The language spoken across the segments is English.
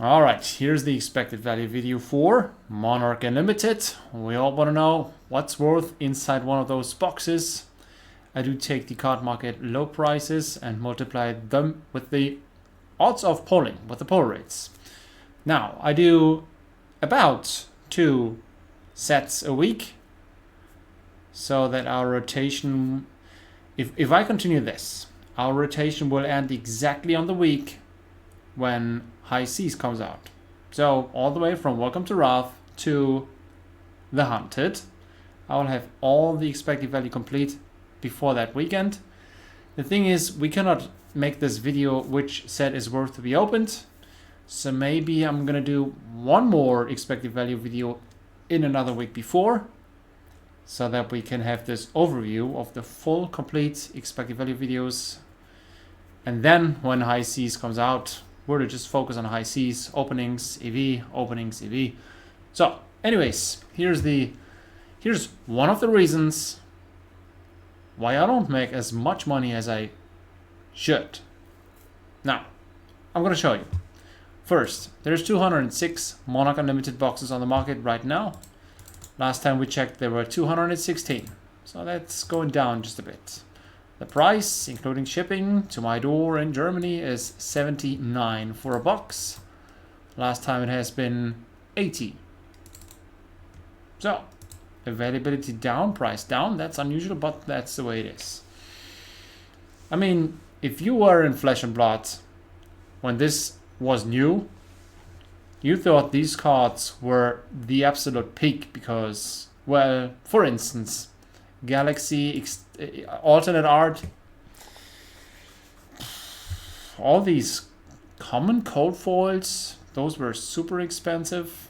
All right, here's the expected value video for Monarch Unlimited. We all want to know what's worth inside one of those boxes. I do take the card market low prices and multiply them with the odds of polling, with the pull rates. Now, I do about 2 sets a week so that our rotation, if I continue this, our rotation will end exactly on the week when High Seas comes out. So all the way from Welcome to Wrath to The Hunted, I will have all the expected value complete before that weekend. The thing is, we cannot make this video which set is worth to be opened. So maybe I'm gonna do one more expected value video in another week before, so that we can have this overview of the full complete expected value videos. And then when High Seas comes out, we're to just focus on High Seas, openings, EV, openings, EV. So anyways, here's one of the reasons why I don't make as much money as I should. Now, I'm gonna show you. First, there's 206 Monarch Unlimited boxes on the market right now. Last time we checked, there were 216. So that's going down just a bit. The price, including shipping to my door in Germany, is 79 for a box. Last time it has been 80. So, availability down, price down. That's unusual, but that's the way it is. I mean, if you were in Flesh and Blood when this was new, you thought these cards were the absolute peak because, well, for instance, Galaxy, alternate art, all these common code foils, those were super expensive.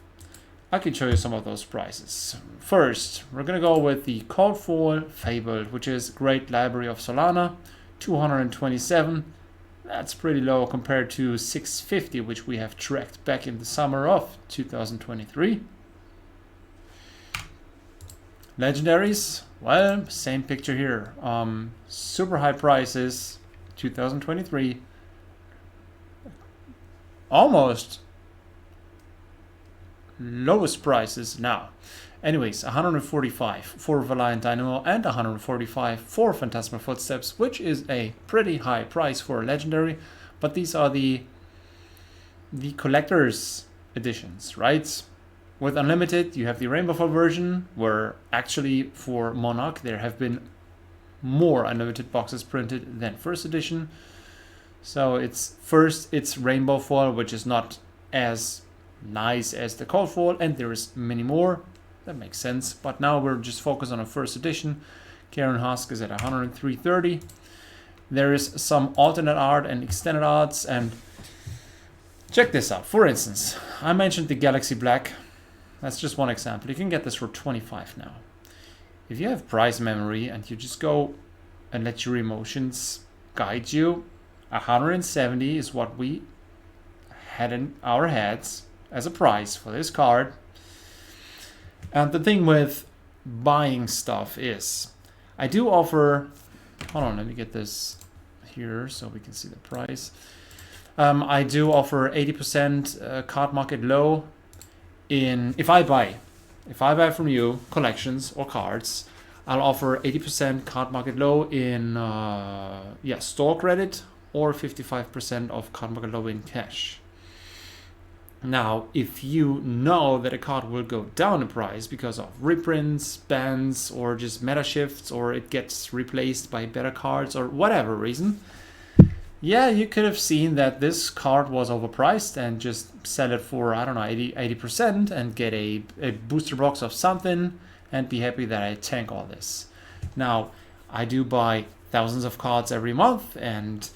I can show you some of those prices. First, we're gonna go with the code foil Fabled, which is Great Library of Solana, 227. That's pretty low compared to 650, which we have tracked back in the summer of 2023. Legendaries, well, same picture here. Super high prices, 2023. Almost lowest prices now. Anyways, 145 for Valiant Dynamo and 145 for Phantasmal Footsteps, which is a pretty high price for a legendary, but these are the collector's editions, right? With Unlimited, you have the Rainbow Foil version, where actually for Monarch there have been more Unlimited boxes printed than first edition. So it's Rainbow Foil, which is not as nice as the Cold Foil, and there is many more. That makes sense. But now we're just focused on a first edition. Karen Husk is at 103.30. There is some alternate art and extended arts, and check this out. For instance, I mentioned the Galaxy Black. That's just one example. You can get this for 25 now. If you have price memory and you just go and let your emotions guide you, 170 is what we had in our heads as a price for this card. And the thing with buying stuff is, I do offer, hold on, let me get this here so we can see the price. I do offer 80% card market low in, if I buy from you collections or cards, I'll offer 80% card market low in store credit, or 55% of card market low in cash. Now, if you know that a card will go down in price because of reprints, bans, or just meta shifts, or it gets replaced by better cards, or whatever reason, yeah, you could have seen that this card was overpriced and just sell it for, I don't know, 80% and get a booster box of something and be happy that I tank all this. Now, I do buy thousands of cards every month, and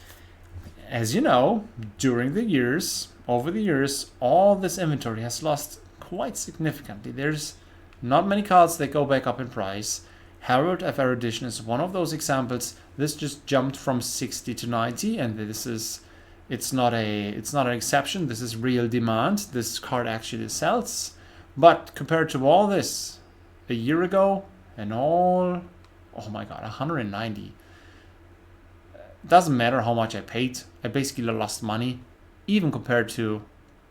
as you know, over the years, all this inventory has lost quite significantly. There's not many cards that go back up in price. Herald FR Edition is one of those examples. This just jumped from 60 to 90, and it's not an exception. This is real demand. This card actually sells. But compared to all this a year ago and all, oh my god, 190. Doesn't matter how much I paid. I basically lost money, even compared to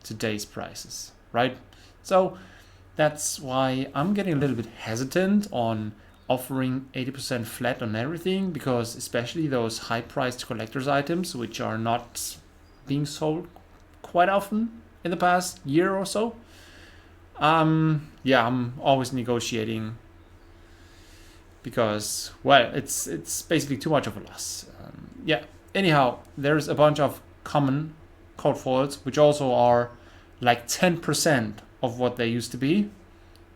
today's prices, right? So that's why I'm getting a little bit hesitant on offering 80% flat on everything, because especially those high-priced collector's items, which are not being sold quite often in the past year or so. Yeah, I'm always negotiating because, well, it's basically too much of a loss. Yeah. Anyhow, there's a bunch of common cold foils, which also are like 10% of what they used to be.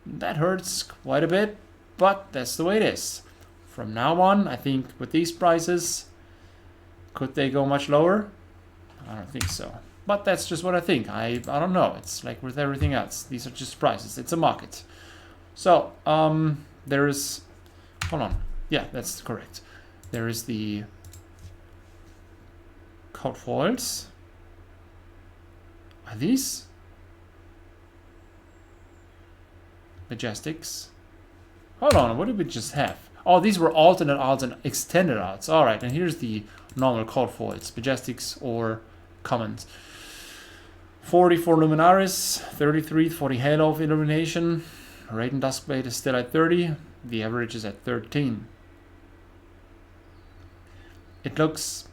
That hurts quite a bit, but that's the way it is. From now on, I think with these prices, could they go much lower? I don't think so. But that's just what I think. I don't know. It's like with everything else. These are just prices. It's a market. So, there is... Hold on. Yeah, that's correct. There is the cold foils. Are these Majestics? Hold on, what did we just have? Oh, these were alternate odds and extended odds. All right, and here's the normal cold foils, Majestics or commons. 40 for Luminaris, 33 for the Halo of Illumination. Raiden Duskblade is still at 30. The average is at 13. It looks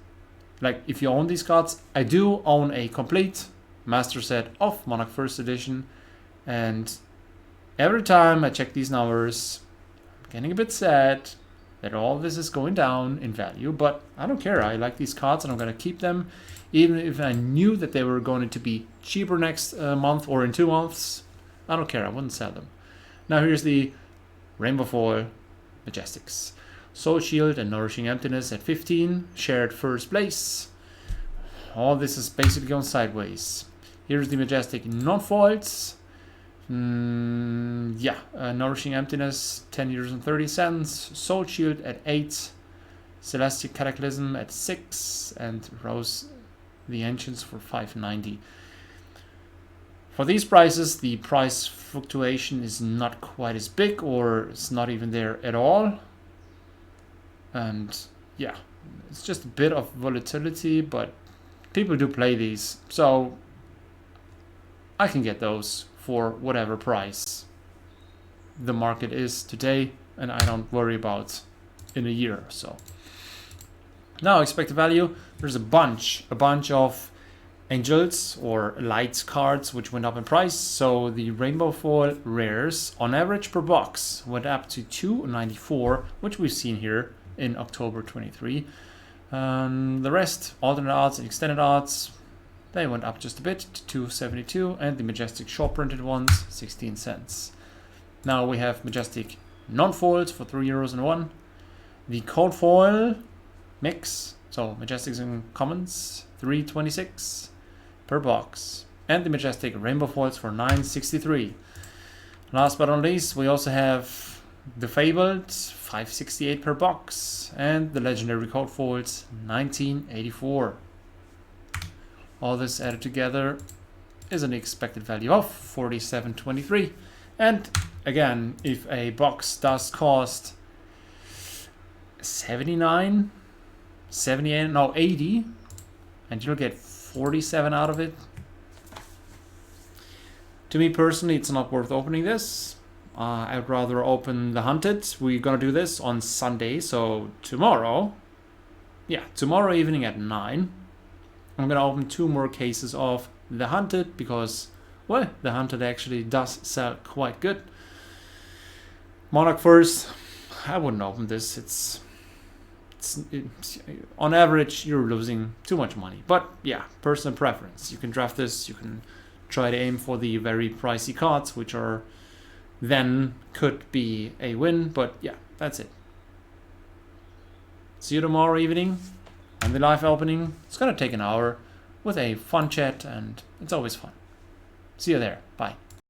like if you own these cards, I do own a complete master set of Monarch First Edition, and every time I check these numbers, I'm getting a bit sad that all this is going down in value, but I don't care. I like these cards and I'm going to keep them, even if I knew that they were going to be cheaper next month or in 2 months. I don't care. I wouldn't sell them. Now here's the Rainbow Foil Majestics. Soul Shield and Nourishing Emptiness at 15, shared first place. All this is basically going sideways. Here's the Majestic non-foils. Nourishing Emptiness, 10 euros and 30 cents. Soul Shield at 8. Celestial Cataclysm at 6. And Rose the Ancients for 5.90. For these prices, the price fluctuation is not quite as big, or it's not even there at all. And yeah, it's just a bit of volatility, but people do play these, so I can get those for whatever price the market is today, and I don't worry about in a year or so. Now, expected value, there's a bunch of Angels or Lights cards which went up in price. So the Rainbow Foil rares on average per box went up to 294, which we've seen here in October 23. The rest, alternate odds and extended odds, they went up just a bit to 272, and the Majestic short printed ones 16 cents. Now we have Majestic non-foils for 3 euros and 1. The cold foil mix, so Majestics and commons, 3.26 per box, and the Majestic Rainbow Foils for 9.63. Last but not least, we also have the Fabled, 5.68 per box, and the Legendary Cold Foils, 19.84. All this added together is an expected value of 47.23. And again, if a box does cost 79, 78, no 80, and you'll get 47 out of it, to me personally, it's not worth opening this. I'd rather open the Hunted. We're gonna do this on Sunday, so tomorrow evening at 9, I'm gonna open 2 more cases of the Hunted, because, well, the Hunted actually does sell quite good. Monarch First, I wouldn't open this. It's on average, you're losing too much money. But yeah, personal preference. You can draft this, you can try to aim for the very pricey cards, which are then could be a win. But yeah, that's it. See you tomorrow evening and the live opening. It's gonna take an hour with a fun chat, and it's always fun. See you there. Bye.